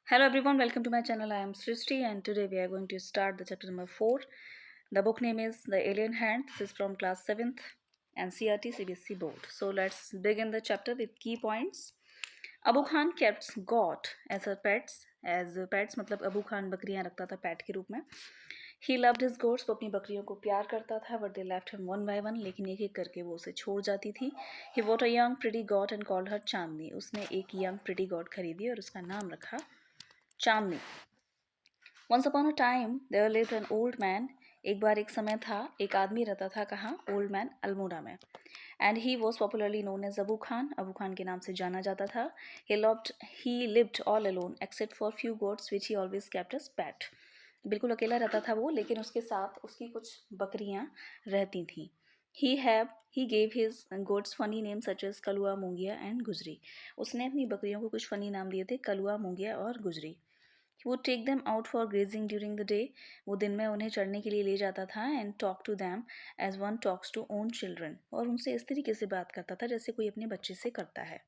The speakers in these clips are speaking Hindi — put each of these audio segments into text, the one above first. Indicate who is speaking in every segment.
Speaker 1: Hello everyone, welcome to my channel. I am Srishti and today we are going to start the chapter number 4. The book name is The Alien Hand. This is from class 7th NCERT CBSE board. So let's begin the chapter with key points. Abu Khan kept goat as her pets. As pets मतलब अबू खान बकरियां रखता था पैट के रूप में. He loved his goats. वो अपनी बकरियों को प्यार करता था. But they left him one by one. लेकिन एक एक करके वो उसे छोड़ जाती थी. He bought a young pretty goat and called her चांदनी. उसने एक young pretty goat खरीदी और उसका नाम रखा चांदनी. Once upon a time there lived an old man. एक बार एक समय था एक आदमी रहता था कहाँ ओल्ड मैन अल्मोड़ा में. And he was popularly known as Abu Khan. Abu Khan के नाम से जाना जाता था. He lived all alone except for few goats which he always kept as pet. बिल्कुल अकेला रहता था वो, लेकिन उसके साथ उसकी कुछ बकरियां रहती थीं. He gave his goats funny names such as Kalua, Moongiya and Gujri. उसने अपनी बकरियों को कुछ फनी नाम दिए थे, कलुआ, मूंगिया और गुजरी. He would take them out for grazing during the day. वो दिन में उन्हें चढ़ने के लिए ले जाता था. And talk to them as one talks to own children. और उनसे इस तरीके से बात करता था जैसे कोई अपने बच्चे से करता है.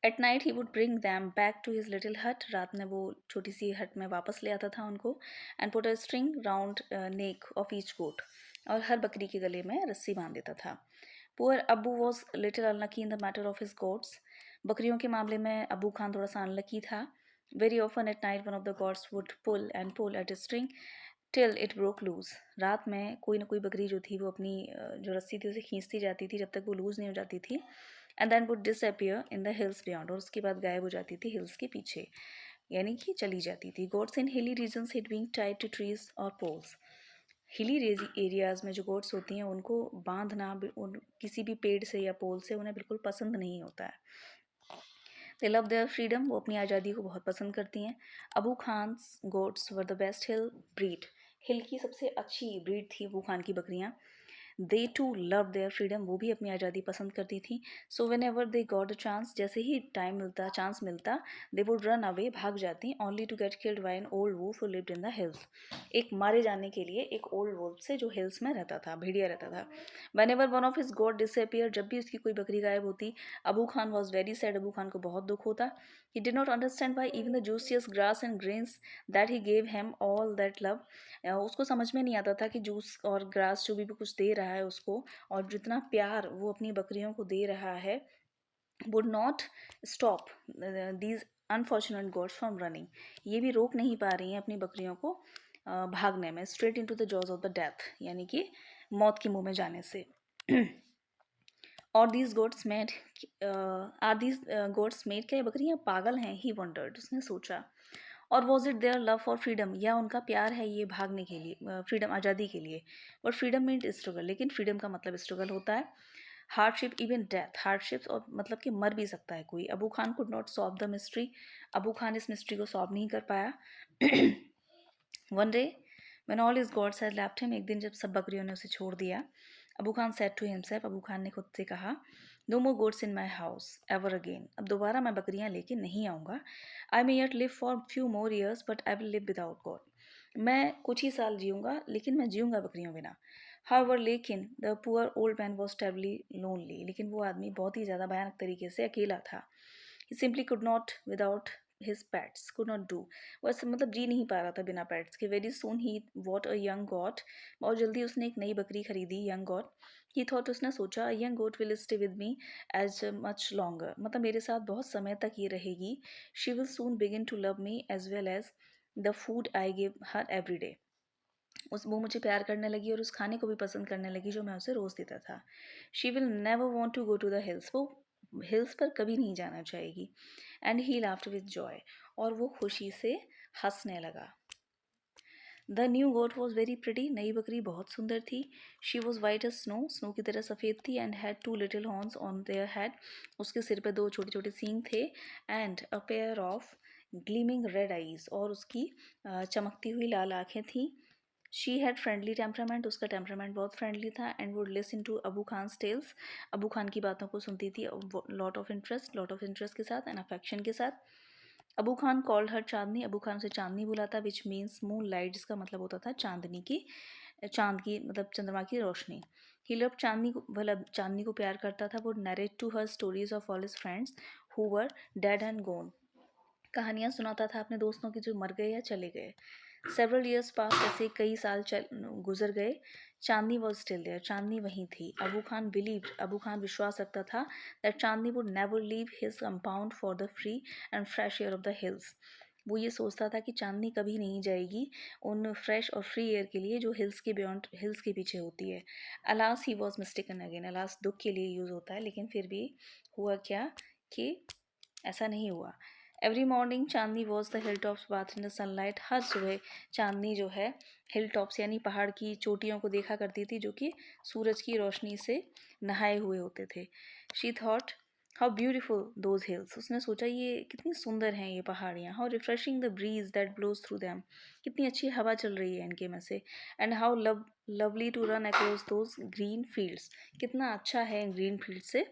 Speaker 1: At night he would bring them back to his little hut. रात में वो छोटी सी हट में वापस ले आता था उनको. And put a string round neck of each goat. और हर बकरी के गले में रस्सी बांध देता था. Poor Abu was little unlucky in the matter of his goats. बकरियों के मामले में अबू खान थोड़ा सा अनलकी था. Very often at night one of the goats would pull and pull at a string till it broke loose. रात में कोई ना कोई बकरी जो थी वो अपनी जो रस्सी थी उसे खींचती जाती थी जब तक वो लूज नहीं हो जाती थी. And then would disappear in the hills beyond. और उसके बाद गायब हो जाती थी हिल्स के पीछे, यानी कि चली जाती थी. Goats in hilly regions hate being tied to trees or poles. Hilly areas में जो गोट्स होती हैं उनको बांधना किसी भी पेड़ से या पोल से उन्हें बिल्कुल पसंद नहीं होता है. They love their freedom. वो अपनी आज़ादी को बहुत पसंद करती हैं. Abu Khan's goats were the best hill breed. Hill की सबसे अच्छी ब्रीड थी अबू खान की बकरियां. They too love their freedom. वो भी अपनी आज़ादी पसंद करती थी. So whenever they got a chance, जैसे ही टाइम मिलता चांस मिलता, दे वुड रन अवे, भाग जाती, only to get killed by an old wolf who lived in the hills. एक मारे जाने के लिए एक ओल्ड वुल्फ से जो हिल्स में रहता था, भेड़िया रहता था. Whenever one of his goats disappear, जब भी उसकी कोई बकरी गायब होती, Abu Khan was very sad. Abu Khan को बहुत दुख होता. He did not understand why even the juicy grass and grains that he gave him all that love. उसको समझ में नहीं आता था कि जूस और ग्रास जो भी कुछ दे रहा है उसको, और जितना प्यार वो अपनी बकरियों को दे रहा है, would not stop these unfortunate goats from running. ये भी रोक नहीं पा रही हैं अपनी बकरियों को भागने में, straight into the jaws of the death, यानी कि मौत के मुंह में जाने से. और दीज गोट्स मेड क्या ये बकरियां पागल हैं? ही वंडर्ड, उसने सोचा. और was it their love for freedom, या उनका प्यार है ये भागने के लिए, फ्रीडम आज़ादी के लिए. बट फ्रीडम मीन्स स्ट्रगल, लेकिन फ्रीडम का मतलब स्ट्रगल होता है. हार्डशिप इवन डेथ, हार्डशिप्स और मतलब कि मर भी सकता है कोई. Abu Khan could not solve the mystery. Abu Khan इस मिस्ट्री को सॉल्व नहीं कर पाया. One day when all his goats had left him, एक दिन जब सब बकरियों ने उसे छोड़ दिया, Abu Khan said to himself, Abu Khan ने खुद से कहा, no more goats in my house ever again. अब दोबारा मैं बकरियां लेके नहीं आऊँगा. I may yet live for few more years but I will live without God. मैं कुछ ही साल जीऊँगा लेकिन मैं जीऊँगा बकरियों बिना. हाउएवर, लेकिन the poor old man was terribly lonely. लेकिन वो आदमी बहुत ही ज़्यादा भयानक तरीके से अकेला था. He simply could not without his pets, could not do. वो ऐसे मतलब जी नहीं पा रहा था बिना पैट्स के. Very soon he what a young got. बहुत जल्दी उसने एक नई बकरी खरीदी, यंग गॉट. ही थॉट, उसने सोचा, young goat will stay with me as much longer, मतलब मेरे साथ बहुत समय तक ये रहेगी. She will soon begin to love me as well as the food I give her every day. वो मुझे प्यार करने लगी और उस खाने को भी पसंद करने लगी जो मैं उसे रोज़ देता था. She will never want to go to the hills. वो हिल्स पर कभी नहीं जाना चाहेगी. And he laughed with joy. और वो खुशी से हंसने लगा. The new goat was very pretty. नई बकरी बहुत सुंदर थी. She was white as snow, snow की तरह सफ़ेद थी. And had two little horns on their head. उसके सिर पे दो छोटे छोटे सींग थे. And a pair of gleaming red eyes, और उसकी चमकती हुई लाल आँखें थीं. शी हैड फ्रेंडली टेम्परामेंट, उसका टेम्परामेंट बहुत फ्रेंडली था. And would listen to Abu Khan's tales, Abu Khan की बातों को सुनती थी लॉट ऑफ इंटरेस्ट के साथ एंड अफेक्शन के साथ. अबू खान कॉल्ड हर चांदनी, अबू खान उसे चांदनी बुलाता, विच मीन्स मून लाइट, जिसका मतलब होता था चांदनी की, चांद की मतलब चंद्रमा की रोशनी. ही लव्ड चांदनी को, वह चांदनी को प्यार करता था. Would narrate to her stories of all his friends who were dead and gone. कहानियाँ सुनाता था अपने दोस्तों की जो मर गए या चले गए। सेवरल ईयर्स पास, ऐसे कई साल गुजर गए। चांदनी वॉज स्टिल देयर, चांदनी वहीं थी। अबू खान विश्वास रखता था that Chandni would never leave his compound for the free and fresh air of the hills. वो ये सोचता था कि चांदनी कभी नहीं जाएगी उन फ्रेश और फ्री एयर के लिए जो हिल्स के बियॉन्ड, हिल्स के पीछे होती है। Alas he was mistaken again, alas दुख के लिए यूज़ होता है, लेकिन फिर भी हुआ क्या कि ऐसा नहीं हुआ। Every morning Chandni was the hill tops bath in the sunlight. हर सुबह चांदनी जो है हिल टॉप्स यानी पहाड़ की चोटियों को देखा करती थी जो कि सूरज की रोशनी से नहाए हुए होते थे। She thought how beautiful those hills, उसने सोचा ये कितनी सुंदर हैं ये पहाड़ियाँ। How refreshing the breeze that blows through them, कितनी अच्छी हवा चल रही है इनके में से। And how lovely to run across those green fields, कितना अच्छा है इन ग्रीन फील्ड से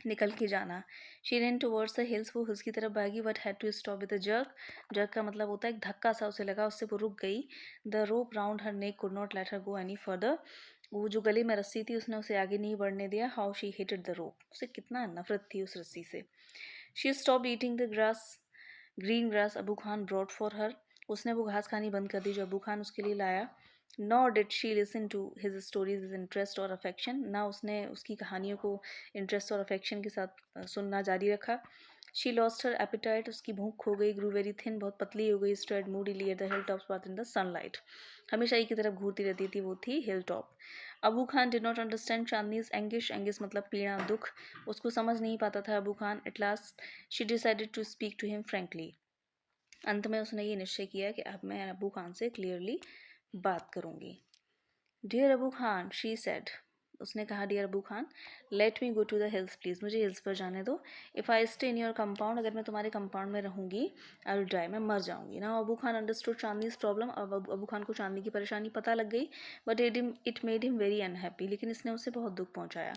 Speaker 1: निकल के जाना। She ran towards the hills, वो हिल्स की तरफ भागी, but had to stop with a jerk. Jerk का मतलब होता है एक धक्का सा उसे लगा, उससे वो रुक गई। The rope round her neck could not let her go any further, वो जो गले में रस्सी थी उसने उसे आगे नहीं बढ़ने दिया। How she hated the rope, उसे कितना नफरत थी उस रस्सी से। She stop eating the grass, green grass Abu Khan brought for her, उसने वो घास खानी बंद कर दी जो अबू खान उसके लिए लाया। Nor did she listen to his stories with interest और अफेक्शन, ना उसने उसकी कहानियों को इंटरेस्ट और अफेक्शन के साथ सुनना जारी रखा। शी लॉस्ट हर एपिटाइट, उसकी भूख खो गई। ग्रू वेरी थिन, बहुत पतली हो गई। Stared moodily at the hill tops bath in the sunlight, हमेशा एक की तरफ घूरती रहती थी, वो थी hill top. Abu Khan did not understand Chandni's anguish, anguish मतलब पीड़ा दुख, उसको समझ नहीं पाता था Abu Khan. At last she decided to speak to him frankly, अंत में उसने ये निश्चय किया कि अब मैं अबू खान से क्लियरली बात करूंगी। Dear Abu Khan, she said, उसने कहा dear Abu Khan, let me go to the hills please, मुझे हिल्स पर जाने दो। If I stay in your compound, अगर मैं तुम्हारे कंपाउंड में रहूंगी, आई विल डाई, मैं मर जाऊंगी ना। अबू खान अंडरस्टूड चांदनीज प्रॉब्लम, अब अबू खान को चांदनी की परेशानी पता लग गई। But it made him very unhappy, लेकिन इसने उसे बहुत दुख पहुंचाया।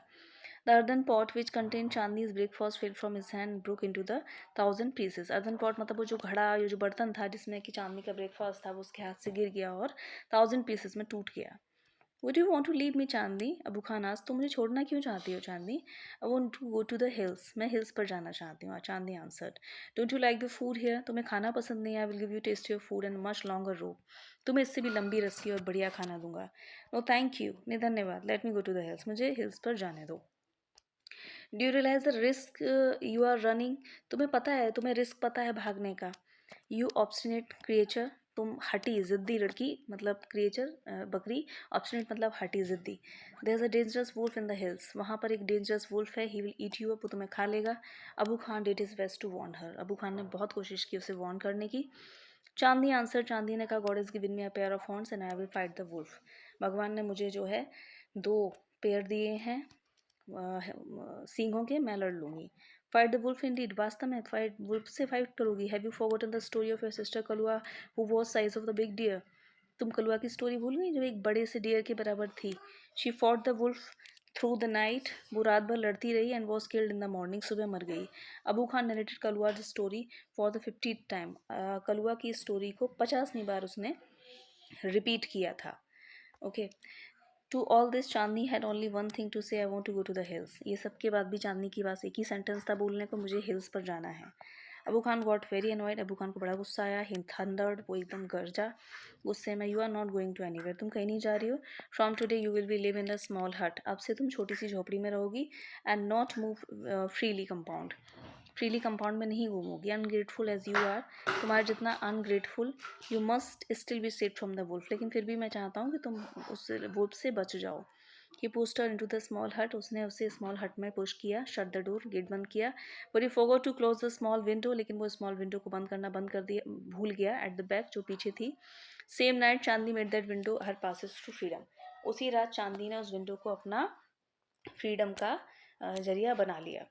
Speaker 1: The earthen pot which contained Chandni's breakfast fell from his hand and broke into the 1,000 pieces. earthen pot मतलब वो जो घड़ा, ये जो बर्तन था जिसमें कि चांदनी का ब्रेकफास्ट था, वो उसके हाथ से गिर गया और 1,000 पीसेस में टूट गया। Would you want to leave me, चांदनी? अबू खान आज, तुम मुझे छोड़ना क्यों चाहती हो चांदनी? I want to go to the hills, मैं हिल्स पर जाना चाहती हूँ, चांदनी answered. Don't you like the food here? तुम्हें खाना पसंद नहीं? I will give you tastier food and much longer rope, तुम्हें इससे भी लंबी रस्सी और बढ़िया खाना दूंगा। No thank you, नहीं धन्यवाद। Let me go to the hills, मुझे हिल्स पर जाने दो। Do you realise the risk you are running, तुम्हें पता है, तुम्हें रिस्क पता है भागने का। यू ऑब्स्टिनेट क्रिएचर, तुम हटी ज़िद्दी लड़की, मतलब क्रिएचर बकरी, ऑब्स्टिनेट मतलब हटी ज़िद्दी। There is a dangerous wolf in the hills, वहाँ पर एक डेंजरस वुल्फ है। He will eat you up, वो तुम्हें खा लेगा। Abu Khan did his best to warn her, Abu Khan ने बहुत कोशिश की उसे वार्न करने की। चांदनी आंसर, चांदनी ने कहा, God is given me a pair of horns and I will fight the wolf, भगवान ने मुझे जो है 2 पेयर दिए हैं सींगों के, मैं लड़ लूंगी। फाइट द वुल्फ इंडीड, वास्तव में फाइट वुल्फ से फाइट करोगी। Have you forgotten the story of your sister Kalua who was size of the big deer, तुम कलुआ की स्टोरी भूल गई जो एक बड़े से डियर के बराबर थी। She fought the wolf through the night, वो रात भर लड़ती रही। And was killed in the morning, सुबह मर गई। Abu Khan narrated Kalua the story for the 50th time, Kalua की स्टोरी को 50वीं बार उसने रिपीट किया था। Okay, to all this Chandni had only one thing to say, I want to go to the hills. ये सब के बाद भी चांदनी के पास एक ही सेंटेंस था बोलने को, मुझे हिल्स पर जाना है। Abu Khan got very annoyed, Abu Khan को बड़ा गुस्सा आया। ही थंडर्ड, वो एकदम गरजा गुस्से में। You are not going to anywhere, तुम कहीं नहीं जा रही हो। From today you will be live in the small hut, अब से तुम छोटी सी झोपड़ी में रहोगी। And not move freely compound, freely compound में नहीं घूमोगी। अनग्रेटफुल एज यू आर, तुम्हारे जितना ungrateful. You must still be safe from the wolf, लेकिन फिर भी मैं चाहता हूँ कि तुम उस वुल्फ से बच जाओ। He pushed her into the small hut, उसने उसे स्मॉल हट में पुश किया। शट द डोर, गेट बंद किया। But he forgot to close the small window, लेकिन वो स्मॉल विंडो को बंद करना बंद कर दिया, भूल गया। एट द बैक, जो पीछे थी। Same night Chandni made that window her passes to freedom, उसी रात चांदनी ने उस विंडो को अपना फ्रीडम का जरिया बना लिया।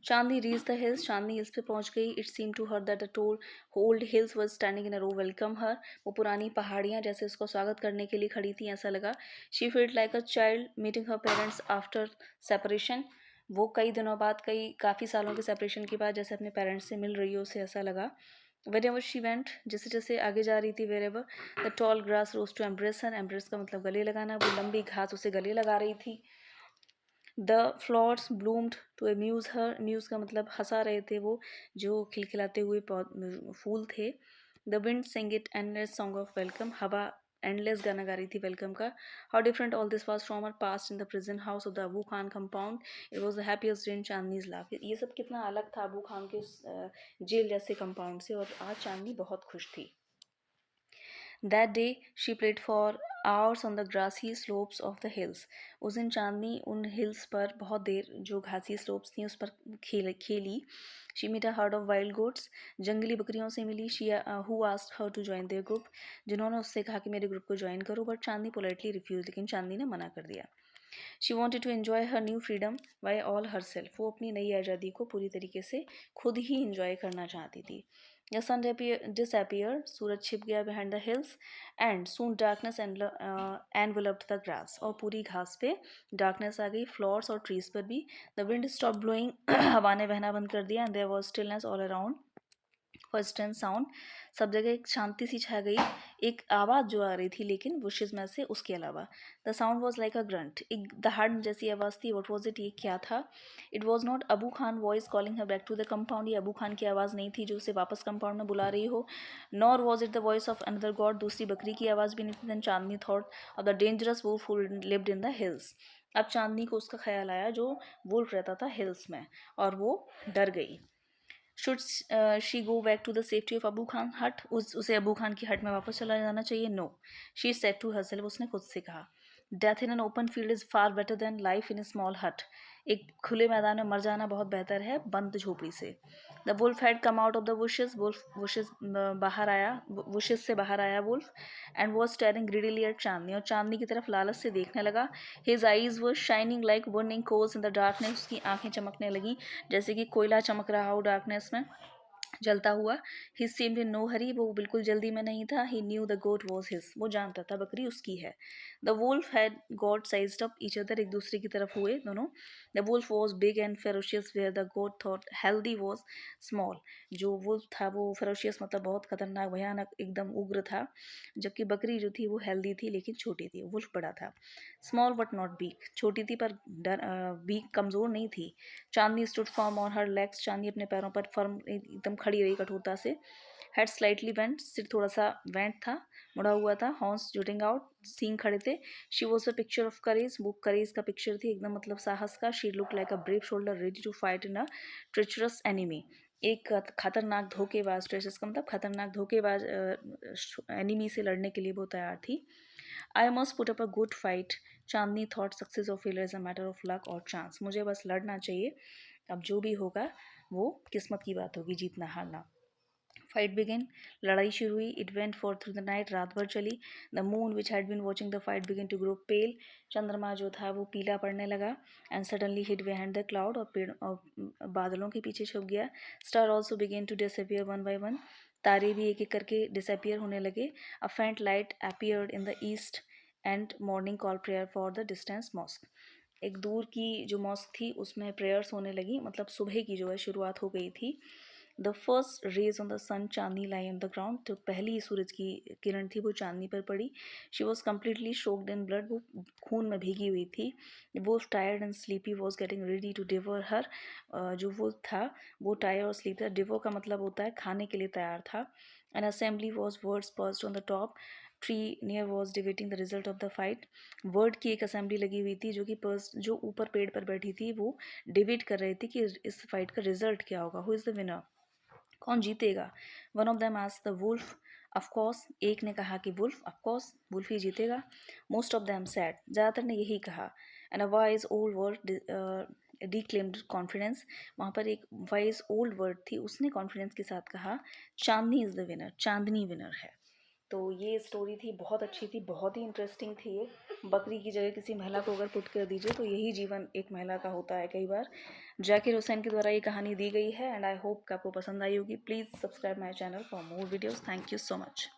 Speaker 1: Chandni reach the hills, Chandni hills पे पहुंच गई। It seem to her that the tall old hills was standing in a row welcome her, वो पुरानी पहाड़ियाँ जैसे उसको स्वागत करने के लिए खड़ी थी, ऐसा लगा। She field like a child meeting her parents after separation, वो कई दिनों बाद, काफ़ी सालों के सेपरेशन के बाद जैसे अपने पेरेंट्स से मिल रही हो, उसे ऐसा लगा। Wherever she went, जैसे जैसे आगे जा रही थी, wherever the tall grass rose to embrace her, embrace का मतलब गले लगाना, वो लंबी घास उसे गले लगा रही थी। The flowers bloomed to amuse her, amuse का मतलब हंसा रहे थे वो, जो खिलखिलाते हुए फूल थे। The wind sang it endless song of welcome, हवा एंडलेस गाना गा रही थी वेलकम का। How different all this was from our past in the present house of the Abu Khan compound, it was the happiest day in Chandni's life. ये सब कितना अलग था अबू खान के जेल जैसे कंपाउंड से, और आज चांदनी बहुत खुश थी। That day she played for hours on the grassy slopes of the hills, उस दिन चांदनी उन हिल्स पर बहुत देर, जो घासी स्लोप्स थी उस पर खेली। She meet a herd of wild goats, जंगली बकरियों से मिली। She who asked her to join their group, जिन्होंने उससे कहा कि मेरे ग्रुप को ज्वाइन करो, बट चांदनी पोलाइटली रिफ्यूज, लेकिन चांदनी ने मना कर दिया। She wanted to enjoy her new freedom by all herself, वो अपनी नई आज़ादी को पूरी तरीके से खुद ही इंजॉय करना चाहती थी। द सन disappeared, सूरज छिप गया behind the hills, and soon darkness enveloped the grass, और पूरी घास पे darkness आ गई, flowers और trees पर भी। The wind stopped blowing, हवा ने बहना बंद कर दिया, and there was stillness all around, first and sound, सब जगह एक शांति सी छा गई। एक आवाज़ जो आ रही थी लेकिन बुशेस में से, उसके अलावा। The sound was like a grunt, एक दहाड़ जैसी आवाज़ थी। वट वॉज इट, ये क्या था? It was not Abu Khan voice calling her back to the compound, ये अबू खान की आवाज़ नहीं थी जो उसे वापस कंपाउंड में बुला रही हो। Nor was it the voice of another goat, दूसरी बकरी की आवाज़ भी नहीं थी। Then Chandni thought of the dangerous wolf who lived in the hills, अब चांदनी को उसका ख्याल आया जो वुल्फ रहता था हिल्स में, और वो डर गई। Should she go back to the safety of Abu Khan hut, उसे अबू खान की हट में वापस चला जाना चाहिए? No, she said to herself, उसने खुद से कहा। Death in an open field is far better than life in a small hut, एक खुले मैदान में मर जाना बहुत बेहतर है बंद झोपड़ी से। The wolf had come out of the bushes, wolf bushes बाहर आया, बुशेस से बाहर आया wolf, and was staring greedily at Chandni, और चांदनी की तरफ लालच से देखने लगा। His eyes were shining like burning coals in the darkness, उसकी आंखें चमकने लगी जैसे कि कोयला चमक रहा हो डार्कनेस में, जलता हुआ। ही seemed in no hurry, वो बिल्कुल जल्दी में नहीं था। he knew the goat was his, वो जानता था बकरी उसकी है। the wolf had got sized up each other, एक दूसरे की तरफ हुए दोनों। the wolf was big and ferocious where the goat thought healthy was small, जो wolf था वो ferocious मतलब बहुत खतरनाक भयानक एकदम उग्र था, जबकि बकरी जो थी वो healthy थी लेकिन छोटी थी। wolf बड़ा था। small but not big, छोटी थी पर weak कमज़ोर नहीं थी। Chandni stood firm on her legs, Chandni अपने पैरों पर फर्म एकदम खड़ी रही कठोरता से। हेड स्लाइटली वेंट, सिर थोड़ा सा वेंट था, मुड़ा हुआ था। हॉर्न्स जुटिंग आउट, सींग खड़े थे। She was a picture of courage, वो करेज का पिक्चर थी एकदम, मतलब साहस का। She look like a brave soldier ready to fight in a treacherous enemy, एक खतरनाक धोखेबाज, ट्रेचरस का मतलब खतरनाक धोखेबाज एनिमी से लड़ने के लिए वो तैयार थी। I must put up a good fight, Chandni thought success और failure is a matter of luck और चांस, मुझे बस लड़ना चाहिए, अब जो भी होगा वो किस्मत की बात होगी, जीतना हारना। फाइट बिगिन, लड़ाई शुरू हुई। It went for through the night, रात भर चली। The moon which had been watching the fight begin to grow pale, चंद्रमा जो था वो पीला पड़ने लगा। And suddenly hid behind the cloud, और पेड़ और बादलों के पीछे छुप गया। Star also begin to disappear one by one, तारे भी एक एक करके डिसअपियर होने लगे। A faint light appeared in the east and morning call prayer for the distance mosque, एक दूर की जो मॉस्क थी उसमें प्रेयर्स होने लगी, मतलब सुबह की जो है शुरुआत हो गई थी। The first rays on the sun चांदनी लाई ऑन द ग्राउंड, तो पहली सूरज की किरण थी वो चांदनी पर पड़ी। She was completely soaked in blood, वो खून में भीगी हुई थी। वो tired and sleepy was getting ready to devour her, जो वो था वो टायर्ड और स्लीप था। डिवोर का मतलब होता है खाने के लिए तैयार था। N assembly was words pursued on the top tree near was debating the result of the fight, word की एक असेंबली लगी हुई थी जो कि जो ऊपर पेड़ पर बैठी थी वो डिबेट कर रही थी कि इस फाइट का रिजल्ट क्या होगा, हु इज़ द विनर, कौन जीतेगा। One of them asked the wolf, of course, एक ने कहा कि वुल्फ, ऑफ कोर्स वुल्फ ही जीतेगा। मोस्ट ऑफ देम सेड, ज़्यादातर ने यही कहा। And a wise old bird declaimed confidence, वहाँ पर एक वाइज ओल्ड वर्ड थी, उसने कॉन्फिडेंस के साथ कहा Chandni is the winner, Chandni winner है। तो ये स्टोरी थी, बहुत अच्छी थी, बहुत ही इंटरेस्टिंग थी ये। बकरी की जगह किसी महिला को अगर पुट कर दीजिए तो यही जीवन एक महिला का होता है कई बार। जाकिर हुसैन के द्वारा ये कहानी दी गई है, एंड आई होप कि आपको पसंद आई होगी। Please subscribe my channel for more videos. Thank you so much.